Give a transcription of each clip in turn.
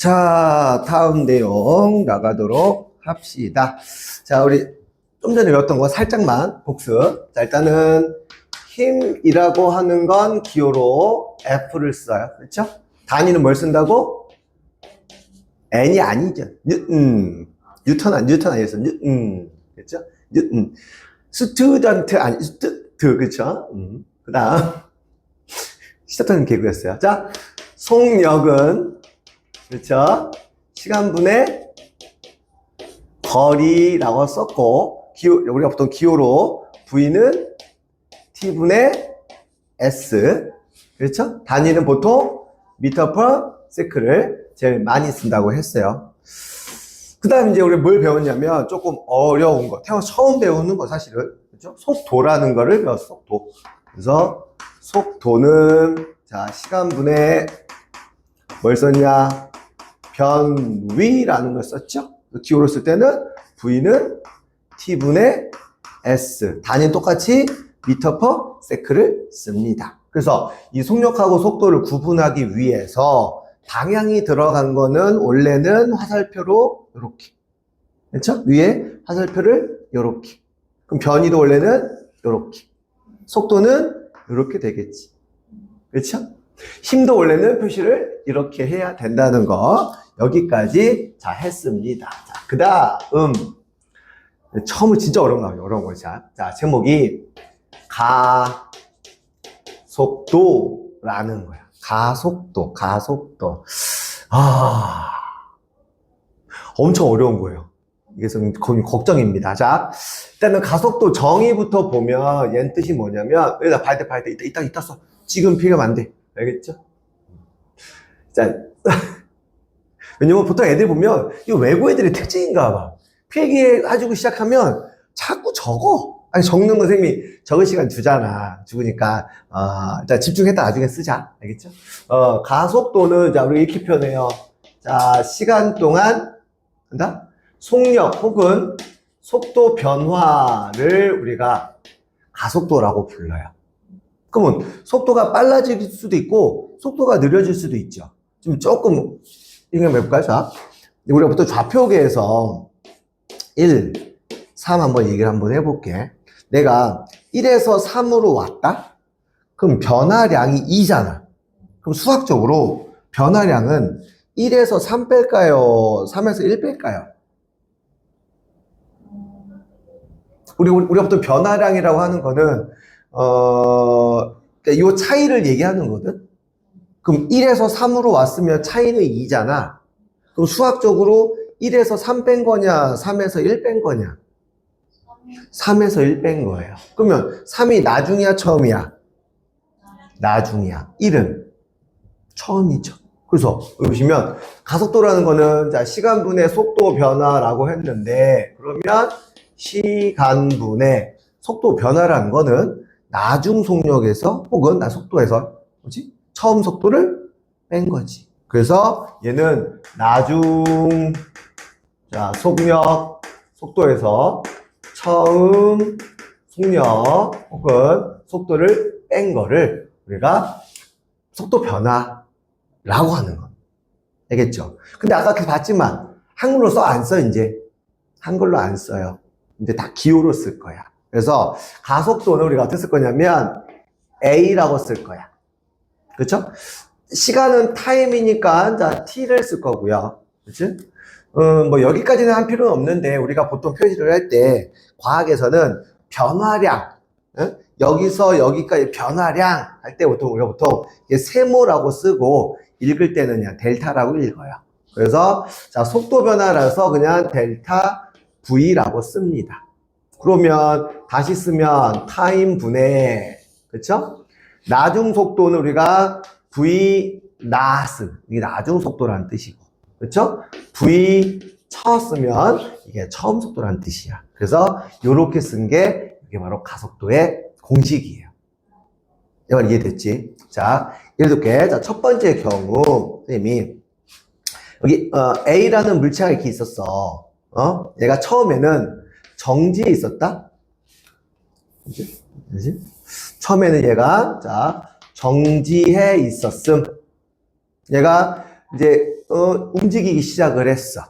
자, 다음 내용 나가도록 합시다. 자, 우리 좀 전에 배웠던 거 살짝만 복습. 자, 일단은 힘이라고 하는 건 기호로 F를 써요. 그렇죠? 단위는 뭘 쓴다고? N이 아니죠. 뉴턴 아니었어. 그렇죠? 스튜던트 아니, 그렇죠? 그 다음 시작하는 개그였어요. 자, 속력은 그렇죠? 시간분의 거리라고 썼고, 우리가 보통 기호로 V는 T분의 S. 그렇죠? 단위는 보통 미터 퍼 세크를 제일 많이 쓴다고 했어요. 그 다음 이제 우리 뭘 배웠냐면 조금 어려운 거. 태어나서 처음 배우는 거 사실은. 그렇죠? 속도라는 거를 배웠어, 속도. 그래서 속도는, 자, 시간분의 뭘 썼냐? 변위라는 걸 썼죠? 기호로 쓸 때는 V는 T분의 S. 단위는 똑같이 미터 퍼 세크를 씁니다. 그래서 이 속력하고 속도를 구분하기 위해서 방향이 들어간 거는 원래는 화살표로 이렇게. 그렇죠? 위에 화살표를 이렇게. 그럼 변위도 원래는 이렇게. 속도는 이렇게 되겠지. 그렇죠? 힘도 원래는 표시를 이렇게 해야 된다는 거 여기까지 자 했습니다. 자, 그 다음 처음은 진짜 어려운 거. 자, 제목이 가속도라는 거야. 가속도. 엄청 어려운 거예요. 이게 좀 걱정입니다. 자, 일단은 가속도 정의부터 보면 얘는 뜻이 뭐냐면 여기다 봐야 돼. 이따 써. 지금 필요하면 안 돼. 알겠죠? 자, 왜냐면 보통 애들 보면 이거 외국 애들의 특징인가 봐. 필기해 가지고 시작하면 자꾸 적어. 아니, 적는 거 선생님이 적을 시간 주니까 일단 집중했다 나중에 쓰자. 알겠죠? 가속도는 자, 우리 이렇게 표현해요. 자, 시간 동안 한다? 속력 혹은 속도 변화를 우리가 가속도라고 불러요. 그러면 속도가 빨라질 수도 있고 속도가 느려질 수도 있죠. 좀 조금 이거 해볼까요? 자, 우리가 보통 좌표계에서 1, 3 한번 얘기를 한번 해볼게. 내가 1에서 3으로 왔다? 그럼 변화량이 2잖아. 그럼 수학적으로 변화량은 1에서 3 뺄까요? 3에서 1 뺄까요? 우리가 보통 변화량이라고 하는 거는 이 차이를 얘기하는 거거든? 그럼 1에서 3으로 왔으면 차이는 2잖아. 그럼 수학적으로 1에서 3 뺀 거냐, 3에서 1 뺀 거냐? 3에서 1 뺀 거예요. 그러면 3이 나중이야, 처음이야? 나중이야. 1은 처음이죠. 그래서 여기 보시면 가속도라는 거는 자, 시간분의 속도 변화라고 했는데 그러면 시간분의 속도 변화라는 거는 나중 속력에서 혹은 속도에서 뭐지? 처음 속도를 뺀 거지. 그래서 얘는 나중 자, 속도에서 처음 속력 혹은 속도를 뺀 거를 우리가 속도 변화라고 하는 거. 알겠죠? 근데 아까 봤지만 한글로 안 써, 이제. 한글로 안 써요. 이제 다 기호로 쓸 거야. 그래서 가속도는 우리가 어떻게 쓸 거냐면 A라고 쓸 거야. 그렇죠? 시간은 타임이니까 자, T를 쓸 거고요. 그렇지? 뭐 여기까지는 한 필요는 없는데 우리가 보통 표시를 할 때 과학에서는 변화량, 여기서 여기까지 변화량 할 때 우리가 보통 세모라고 쓰고 읽을 때는 그냥 델타라고 읽어요. 그래서 자, 속도 변화라서 그냥 델타 V라고 씁니다. 그러면 다시 쓰면 타임 분의, 그렇죠? 나중 속도는 우리가 V 나스, 이게 나중 속도라는 뜻이고, 그렇죠? V 처 쓰면 이게 처음 속도라는 뜻이야. 그래서 이렇게 쓴 게 이게 바로 가속도의 공식이에요. 이 말 이해됐지? 자, 예를 들게. 자, 첫 번째 경우 선생님이 여기 A라는 물체가 이렇게 있었어. 얘가 처음에는 정지에 있었다. 그치? 처음에는 얘가 자 정지해 있었음. 얘가 이제 움직이기 시작을 했어.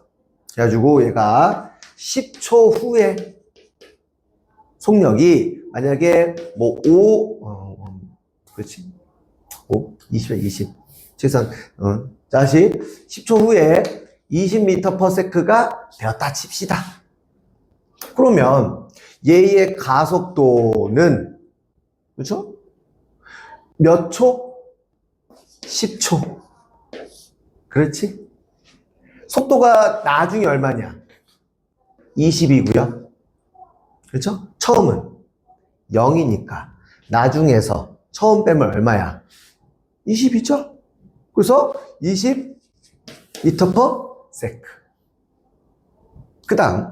그래가지고 얘가 10초 후에 속력이 만약에 뭐 20에 20. 최소한, 다시 10초 후에 20m/s가 되었다 칩시다. 그러면 얘의 가속도는, 그렇죠? 몇 초? 10초. 그렇지? 속도가 나중에 얼마냐? 20이고요. 그렇죠? 처음은 0이니까 나중에서 처음 빼면 얼마야? 20이죠? 그래서 20m/s. 그 다음,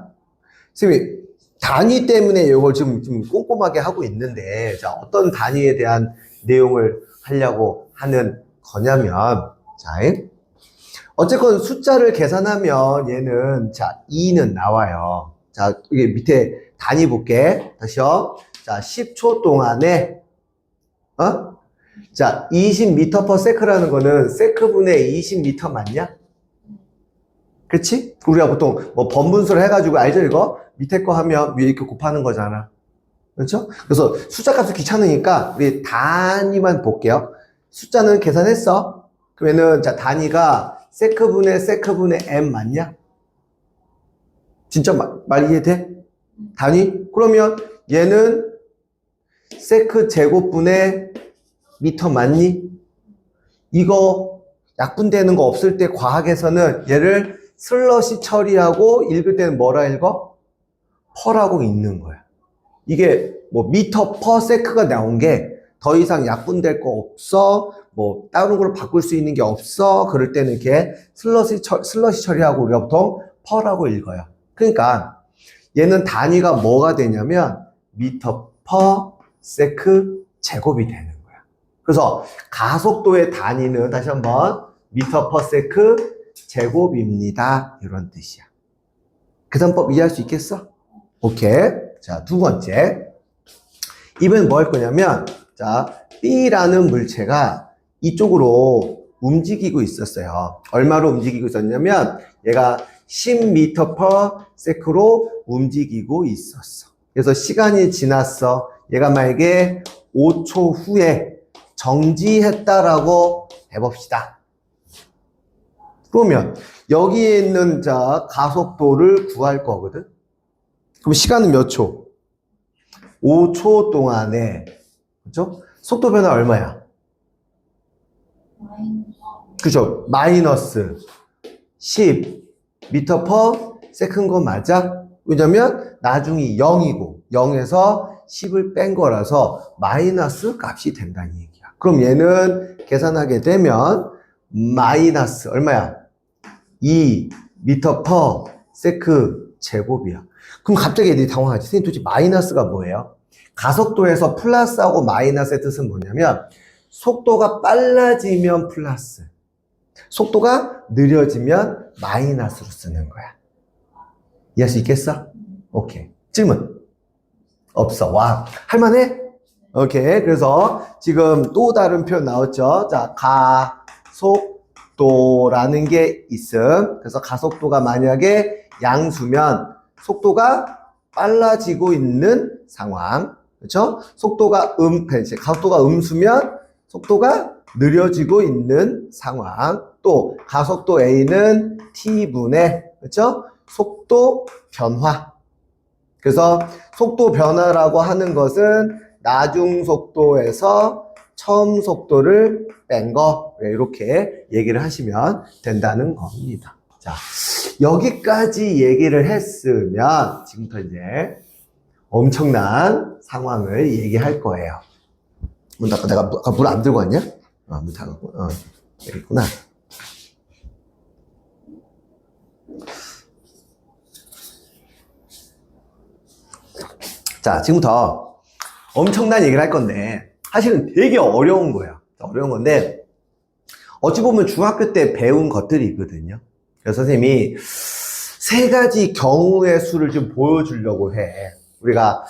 선생님이 단위 때문에 이걸 좀 꼼꼼하게 하고 있는데, 자, 어떤 단위에 대한 내용을 하려고 하는 거냐면, 자, 어쨌건 숫자를 계산하면 얘는, 자, 2는 나와요. 자, 이게 밑에 단위 볼게. 다시요. 자, 10초 동안에, 자, 20m/s라는 거는 세크분의 20m 맞냐? 그치? 우리가 보통 뭐 번분수를 해가지고 알죠, 이거? 밑에 거 하면 위에 이렇게 곱하는 거잖아. 그렇죠? 그래서 숫자 값이 귀찮으니까 우리 단위만 볼게요. 숫자는 계산했어. 그러면은, 자, 단위가 세크분의 m 맞냐? 진짜 말 이해돼? 단위? 그러면 얘는 세크 제곱분의 미터 맞니? 이거 약분되는 거 없을 때 과학에서는 얘를 슬러시 처리하고 읽을 때는 뭐라 읽어? 퍼라고 읽는 거야. 이게 뭐 미터 퍼 세크가 나온 게 더 이상 약분될 거 없어, 뭐 다른 걸로 바꿀 수 있는 게 없어, 그럴 때는 이렇게 슬러시 처리하고 우리가 보통 퍼라고 읽어요. 그러니까 얘는 단위가 뭐가 되냐면 미터 퍼 세크 제곱이 되는 거야. 그래서 가속도의 단위는 다시 한번 미터 퍼 세크 제곱입니다. 이런 뜻이야. 계산법 이해할 수 있겠어? 오케이. 자, 두 번째. 이번엔 뭐 할 거냐면, 자, B라는 물체가 이쪽으로 움직이고 있었어요. 얼마로 움직이고 있었냐면, 얘가 10m/s로 움직이고 있었어. 그래서 시간이 지났어. 얘가 만약에 5초 후에 정지했다라고 해봅시다. 그러면 여기에 있는 자 가속도를 구할 거거든. 그럼 시간은 몇 초? 5초 동안에, 그죠? 속도 변화 얼마야? 그죠? 마이너스 10m/s 거 맞아? 왜냐면 나중이 0이고 0에서 10을 뺀 거라서 마이너스 값이 된다는 얘기야. 그럼 얘는 계산하게 되면 마이너스 얼마야? 2m/s 제곱이야. 그럼 갑자기 애들이 당황하지. 선생님 도대체 마이너스가 뭐예요? 가속도에서 플러스하고 마이너스의 뜻은 뭐냐면 속도가 빨라지면 플러스, 속도가 느려지면 마이너스로 쓰는 거야. 이해할 수 있겠어? 오케이. 질문? 없어. 와, 할만해? 오케이. 그래서 지금 또 다른 표현 나왔죠. 자, 가속도라는 게 있음. 그래서 가속도가 만약에 양수면 속도가 빨라지고 있는 상황. 그렇죠? 속도가 가속도가 음수면 속도가 느려지고 있는 상황. 또 가속도 A는 T분의, 그렇죠? 속도 변화. 그래서 속도 변화라고 하는 것은 나중 속도에서 처음 속도를 뺀 거, 이렇게 얘기를 하시면 된다는 겁니다. 자, 여기까지 얘기를 했으면 지금부터 이제 엄청난 상황을 얘기할 거예요. 내가 물 안 들고 왔냐? 물 다 갖고, 여기 있구나. 자, 지금부터 엄청난 얘기를 할 건데, 사실은 되게 어려운 거예요. 어려운 건데, 어찌 보면 중학교 때 배운 것들이 있거든요. 그래서 선생님이 세 가지 경우의 수를 좀 보여주려고 해. 우리가,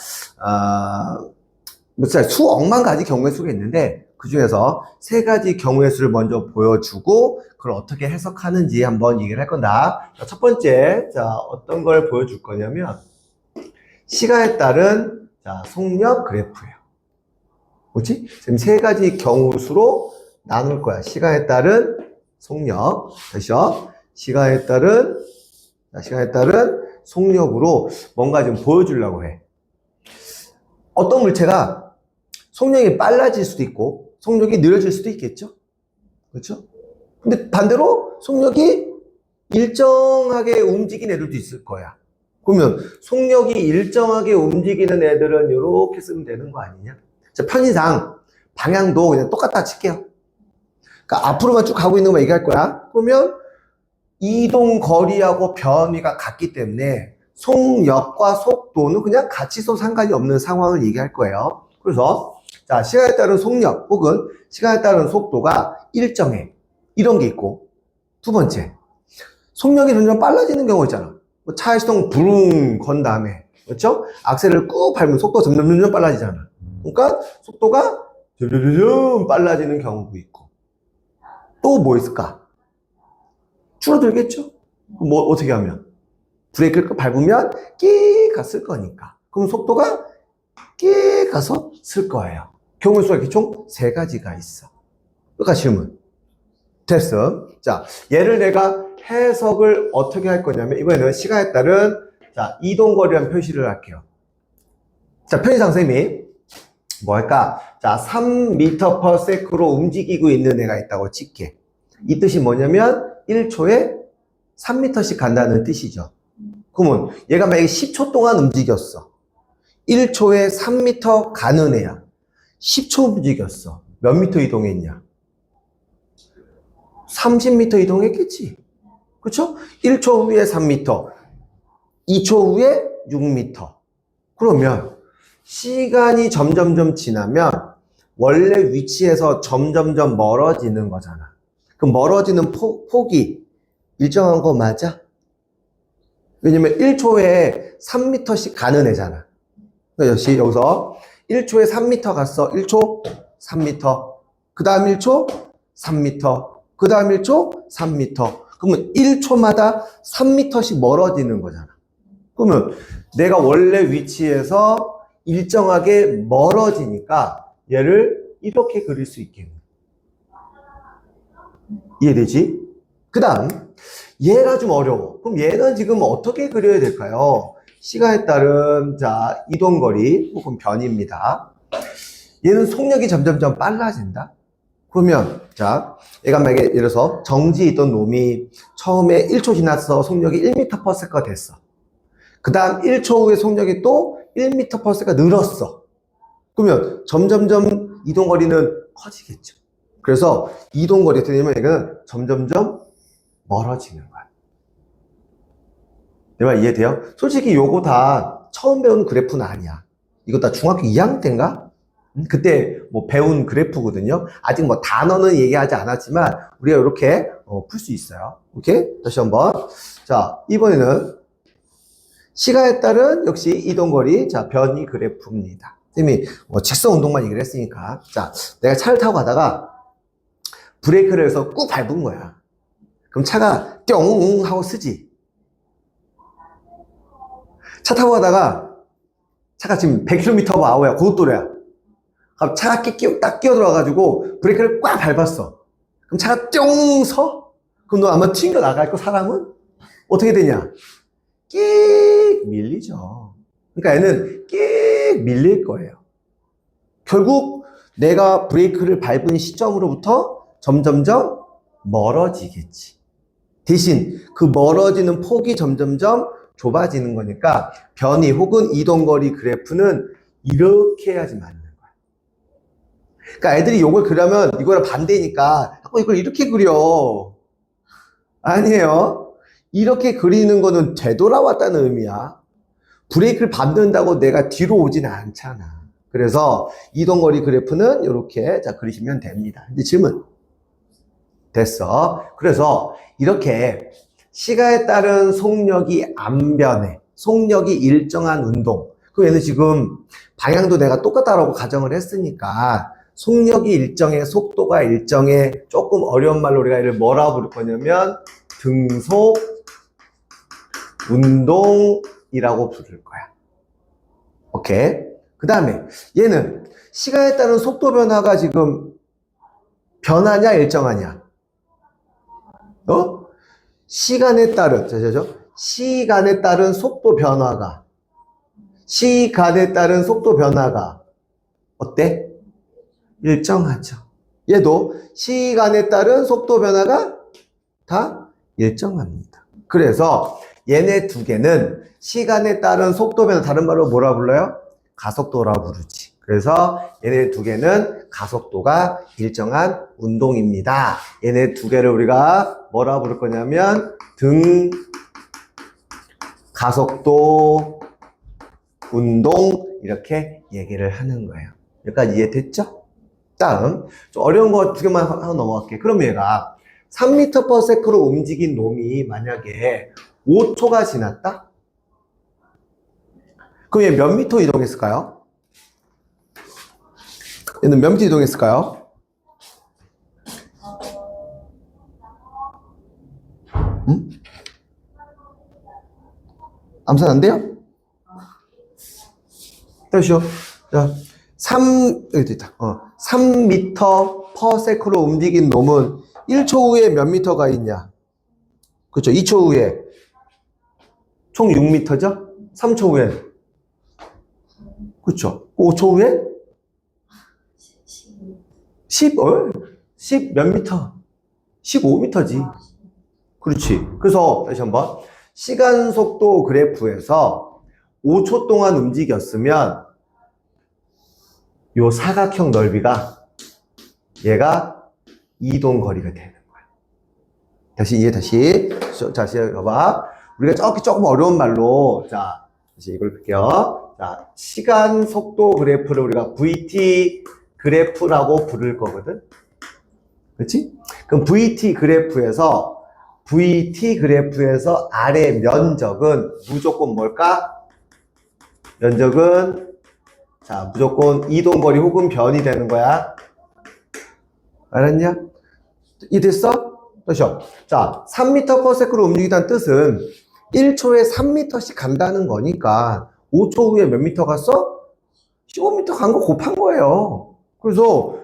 수억만 가지 경우의 수가 있는데, 그 중에서 세 가지 경우의 수를 먼저 보여주고 그걸 어떻게 해석하는지 한번 얘기를 할 건다. 자, 첫 번째, 자, 어떤 걸 보여줄 거냐면 시간에 따른 자, 속력 그래프예요. 뭐지? 지금 세 가지 경우 수로 나눌 거야. 시간에 따른 속력. 다시요. 시간에 따른 속력으로 뭔가 좀 보여주려고 해. 어떤 물체가 속력이 빨라질 수도 있고 속력이 느려질 수도 있겠죠? 그렇죠? 근데 반대로 속력이 일정하게 움직이는 애들도 있을 거야. 그러면 속력이 일정하게 움직이는 애들은 이렇게 쓰면 되는 거 아니냐? 자, 편의상 방향도 그냥 똑같다 칠게요. 그러니까 앞으로만 쭉 가고 있는 것만 얘기할 거야. 그러면 이동 거리하고 변위가 같기 때문에 속력과 속도는 그냥 같이 써 상관이 없는 상황을 얘기할 거예요. 그래서 자, 시간에 따른 속력 혹은 시간에 따른 속도가 일정해. 이런 게 있고, 두 번째, 속력이 점점 빨라지는 경우 있잖아. 뭐 차의 시동 부릉 건 다음에, 그렇죠? 악셀을 꾹 밟으면 속도가 점점 빨라지잖아. 그러니까 속도가 점점 빨라지는 경우도 있고. 또 뭐 있을까? 줄어들겠죠? 뭐 어떻게 하면? 브레이크를 밟으면 끼 갔을 거니까. 그럼 속도가 끼 가서 쓸 거예요. 경우의 수가 이렇게 총 세 가지가 있어. 그러니까 질문. 됐어. 자, 얘를 내가 해석을 어떻게 할 거냐면 이번에는 시간에 따른 자, 이동거리라는 표시를 할게요. 자, 편의상 쌤이 뭐 할까? 자, 3m/s로 움직이고 있는 애가 있다고 칠게. 이 뜻이 뭐냐면 1초에 3m씩 간다는 뜻이죠. 그러면 얘가 만약에 10초 동안 움직였어. 1초에 3m 가는 애야. 10초 움직였어. 몇 미터 이동했냐? 30m 이동했겠지. 그렇죠? 1초 후에 3m, 2초 후에 6m. 그러면 시간이 점점점 지나면 원래 위치에서 점점점 멀어지는 거잖아. 그럼 멀어지는 폭이 일정한 거 맞아? 왜냐면 1초에 3m씩 가는 애잖아. 역시 여기서 1초에 3m 갔어. 1초 3m. 그 다음 1초 3m. 그 다음 1초 3m. 그러면 1초마다 3m씩 멀어지는 거잖아. 그러면 내가 원래 위치에서 일정하게 멀어지니까 얘를 이렇게 그릴 수 있겠네. 이해되지? 그 다음 얘가 좀 어려워. 그럼 얘는 지금 어떻게 그려야 될까요? 시간에 따른 자 이동거리 혹은 변입니다. 얘는 속력이 점점점 빨라진다. 그러면 자 얘가 만약에 예를 들어서 정지에 있던 놈이 처음에 1초 지나서 속력이 1m/s가 됐어. 그 다음 1초 후에 속력이 또 1m/s가 늘었어. 그러면 점점점 이동거리는 커지겠죠. 그래서 이동거리 어떻게 되냐면 얘는 점점점 멀어지는 거야. 내 말 이해돼요? 솔직히 요거 다 처음 배우는 그래프는 아니야. 이거 다 중학교 2학년 때인가? 그때 뭐 배운 그래프거든요. 아직 뭐 단어는 얘기하지 않았지만 우리가 이렇게 풀 수 있어요. 오케이? 다시 한번. 자, 이번에는 시간에 따른 역시 이동거리 자 변이 그래프입니다. 선생님이 직선 운동만 얘기를 했으니까 자 내가 차를 타고 가다가 브레이크를 해서 꾹 밟은 거야. 그럼 차가 뿅 하고 쓰지. 차 타고 가다가 차가 지금 100km/h야. 고속도로야. 그럼 차가 딱 끼어들어가지고 브레이크를 꽉 밟았어. 그럼 차가 뿅 서? 그럼 너 아마 튕겨 나갈 거 사람은? 어떻게 되냐? 끼익 밀리죠. 그러니까 얘는 끼익 밀릴 거예요. 결국 내가 브레이크를 밟은 시점으로부터 점점점 멀어지겠지. 대신 그 멀어지는 폭이 점점점 좁아지는 거니까 변이 혹은 이동거리 그래프는 이렇게 해야지 맞는 거야. 그러니까 애들이 이걸 그려면 이거랑 반대니까 자꾸 이걸 이렇게 그려. 아니에요. 이렇게 그리는 거는 되돌아왔다는 의미야. 브레이크를 밟는다고 내가 뒤로 오지는 않잖아. 그래서 이동거리 그래프는 이렇게 자 그리시면 됩니다. 이제 질문. 됐어. 그래서 이렇게 시간에 따른 속력이 안 변해. 속력이 일정한 운동. 그럼 얘는 지금 방향도 내가 똑같다라고 가정을 했으니까 속력이 일정해, 속도가 일정해. 조금 어려운 말로 우리가 이를 뭐라 부를 거냐면 등속 운동이라고 부를 거야. 오케이. 그 다음에 얘는 시간에 따른 속도 변화가 지금 변하냐 일정하냐? 시간에 따른 속도 변화가 어때? 일정하죠. 얘도 시간에 따른 속도 변화가 다 일정합니다. 그래서 얘네 두 개는 시간에 따른 속도 변화, 다른 말로 뭐라 불러요? 가속도라고 부르지. 그래서 얘네 두 개는 가속도가 일정한 운동입니다. 얘네 두 개를 우리가 뭐라 부를 거냐면 가속도 운동 이렇게 얘기를 하는 거예요. 여기까지 이해됐죠? 다음 좀 어려운 거 두 개만 하고 넘어갈게. 그럼 얘가 3m/s로 움직인 놈이 만약에 5초가 지났다? 그럼 얘 몇 미터 이동했을까요? 얘는 몇 미터 이동했을까요? 응? 암산 안 돼요? 다시요. 자, 3m/s로 움직인 놈은 1초 후에 몇 미터가 있냐? 그렇죠. 2초 후에 총 6m죠? 3초 후에 그렇죠. 5초 후에 10 몇 미터? 15m지. 그렇지. 그래서 다시 한번 시간 속도 그래프에서 5초 동안 움직였으면 요 사각형 넓이가 얘가 이동 거리가 되는 거야. 다시 봐봐. 우리가 조금 어려운 말로 다시 이걸 볼게요. 자, 시간 속도 그래프를 우리가 VT 그래프라고 부를 거거든. 그렇지? 그럼 VT 그래프에서 아래 면적은 무조건 뭘까? 면적은 무조건 이동거리 혹은 변이 되는 거야. 알았냐? 이해됐어? 다시요. 자, 3m/s로 움직이다는 뜻은 1초에 3m씩 간다는 거니까 5초 후에 몇 미터 갔어? 15m 간 거 곱한 거예요. 그래서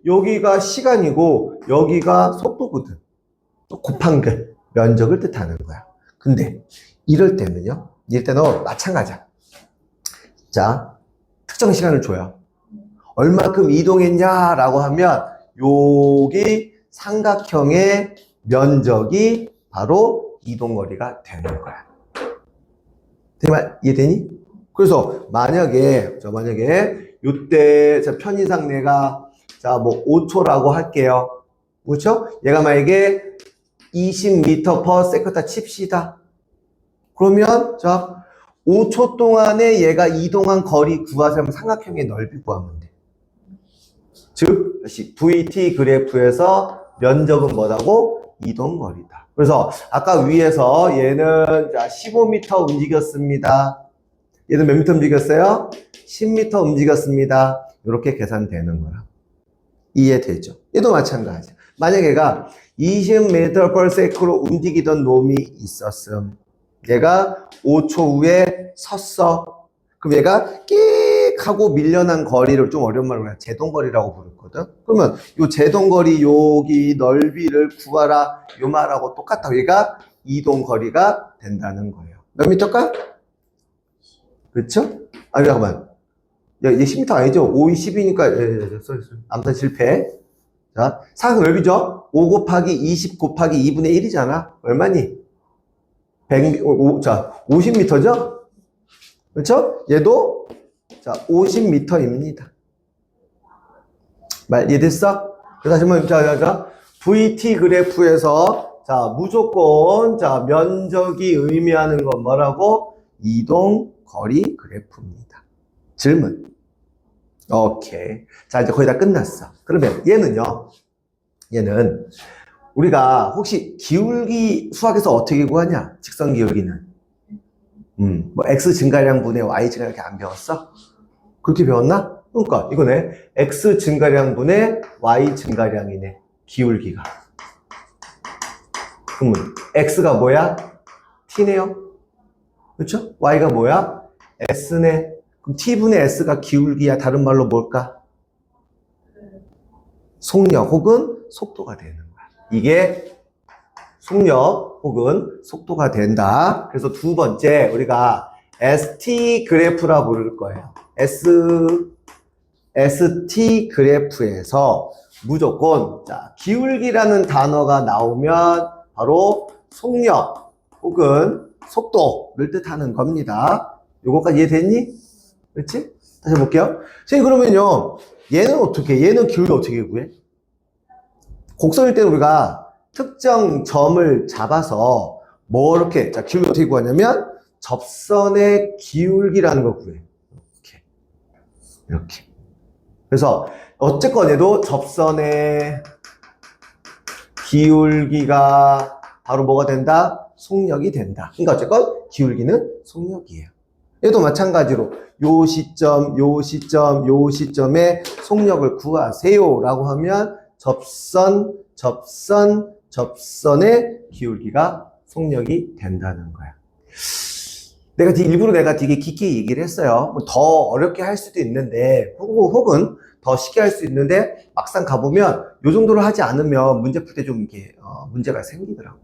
여기가 시간이고 여기가 속도거든. 곱한 게 면적을 뜻하는 거야. 근데 이럴 때는 마찬가지야. 자, 특정 시간을 줘요. 얼마큼 이동했냐라고 하면 여기 삼각형의 면적이 바로 이동거리가 되는 거야. 이해되니? 그래서 만약에 요때 편의상 내가 5초라고 할게요. 그렇죠? 얘가 만약에 20m/s다 칩시다. 그러면 5초 동안에 얘가 이동한 거리 구하자면 삼각형의 넓이 구하면 돼. 즉 VT 그래프에서 면적은 뭐라고? 이동거리다. 그래서 아까 위에서 얘는 15m 움직였습니다. 얘는 몇 미터 움직였어요? 10m 움직였습니다. 이렇게 계산되는 거야. 이해되죠? 얘도 마찬가지. 만약 얘가 20m/s로 움직이던 놈이 있었음. 얘가 5초 후에 섰어. 그럼 얘가 끽 하고 밀려난 거리를 좀 어려운 말로 그냥 제동거리라고 부르거든. 그러면 요 제동거리 여기 넓이를 구하라 요 말하고 똑같다. 얘가 이동거리가 된다는 거예요. 몇 미터일까? 그렇죠? 아니 잠깐만. 얘 10m 아니죠? 5, 10이니까 아무튼 실패. 자, 사각 넓이죠? 5 곱하기 20 곱하기 2분의 1이잖아. 얼마니? 50m죠? 그렇죠? 얘도 50m입니다. 말 이해됐어? 다시 한번 VT 그래프에서 무조건 면적이 의미하는 건 뭐라고? 이동 거리 그래프입니다. 질문. 오케이. 이제 거의 다 끝났어. 그러면 얘는 우리가 혹시 기울기 수학에서 어떻게 구하냐? 직선 기울기는. X 증가량 분의 Y 증가량 이렇게 안 배웠어? 그렇게 배웠나? 그러니까 이거네. X 증가량분의 Y 증가량이네. 기울기가. 그러면 X가 뭐야? T네요. 그렇죠? Y가 뭐야? S네. 그럼 T분의 S가 기울기야. 다른 말로 뭘까? 속력 혹은 속도가 되는 거야. 이게 속력 혹은 속도가 된다. 그래서 두 번째 우리가 ST 그래프라 부를 거예요. ST 그래프에서 무조건 자, 기울기라는 단어가 나오면 바로 속력 혹은 속도를 뜻하는 겁니다. 요거까지 이해됐니? 그렇지? 다시 해볼게요. 선생님 그러면요 얘는 어떻게 얘는 기울기 어떻게 구해? 곡선일 때는 우리가 특정 점을 잡아서 뭐 이렇게 자 기울기 어떻게 구하냐면 접선의 기울기라는 걸 구해. 이렇게. 그래서 어쨌건 얘도 접선의 기울기가 바로 뭐가 된다? 속력이 된다. 그러니까 어쨌건 기울기는 속력이에요. 얘도 마찬가지로 요 시점, 요 시점, 요 시점에 속력을 구하세요 라고 하면 접선의 기울기가 속력이 된다는 거야. 일부러 내가 되게 깊게 얘기를 했어요. 더 어렵게 할 수도 있는데, 혹은 더 쉽게 할 수 있는데, 막상 가보면, 요 정도로 하지 않으면 문제 풀 때 좀 이렇게, 문제가 생기더라고.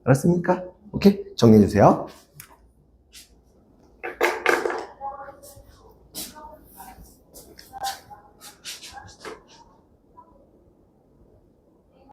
알았습니까? 오케이? 정리해주세요.